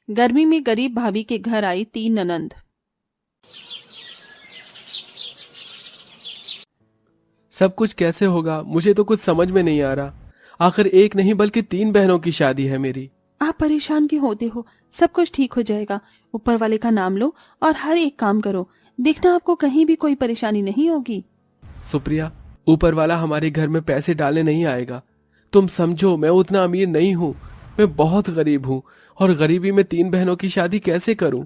गर्मी में गरीब भाभी के घर आई 3 ननंद। सब कुछ कैसे होगा, मुझे तो कुछ समझ में नहीं आ रहा। आखिर एक नहीं बल्कि 3 बहनों की शादी है मेरी। आप परेशान क्यों होते हो? सब कुछ ठीक हो जाएगा। ऊपर वाले का नाम लो और हर एक काम करो, देखना आपको कहीं भी कोई परेशानी नहीं होगी। सुप्रिया, ऊपर वाला हमारे घर में पैसे डालने नहीं आएगा। तुम समझो, मैं उतना अमीर नहीं हूँ। मैं बहुत गरीब हूँ और गरीबी में 3 बहनों की शादी कैसे करूँ?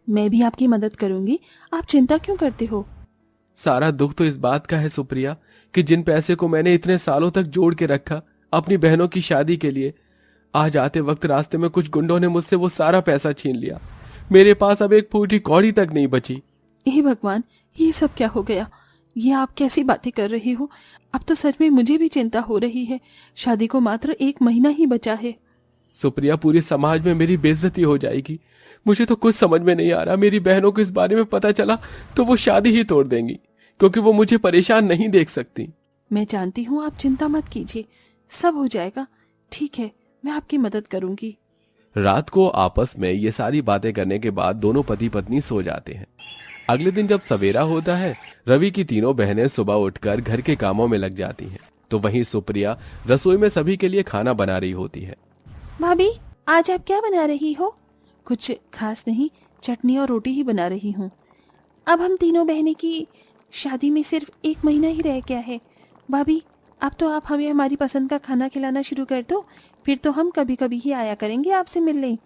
मैं भी आपकी मदद करूंगी, आप चिंता क्यों करते हो? सारा दुख तो इस बात का है सुप्रिया कि जिन पैसे को मैंने इतने सालों तक जोड़ के रखा अपनी बहनों की शादी के लिए, आज आते वक्त रास्ते में कुछ गुंडों ने मुझसे वो सारा पैसा छीन लिया। मेरे पास अब एक फूटी कौड़ी तक नहीं बची। हे भगवान, ये सब क्या हो गया? ये आप कैसी बातें कर रहे हो? अब तो सच में मुझे भी चिंता हो रही है। शादी को मात्र 1 महीना ही बचा है। सुप्रिया, पूरे समाज में मेरी बेइज्जती हो जाएगी। मुझे तो कुछ समझ में नहीं आ रहा। मेरी बहनों को इस बारे में पता चला तो वो शादी ही तोड़ देंगी, क्योंकि वो मुझे परेशान नहीं देख सकती। मैं जानती हूँ, आप चिंता मत कीजिए, सब हो जाएगा। ठीक है, मैं आपकी मदद करूंगी। रात को आपस में ये सारी बातें करने के बाद दोनों पति पत्नी सो जाते हैं। अगले दिन जब सवेरा होता है, रवि की तीनों बहनें सुबह उठकर घर के कामों में लग जाती हैं। तो वहीं सुप्रिया रसोई में सभी के लिए खाना बना रही होती है। भाभी, आज आप क्या बना रही हो? कुछ खास नहीं, चटनी और रोटी ही बना रही हूँ। अब हम तीनों बहनें की शादी में सिर्फ 1 महीना ही रह गया है। भाभी, अब तो आप हमें हमारी पसंद का खाना खिलाना शुरू कर दो, फिर तो हम कभी कभी ही आया करेंगे आपसे मिलने।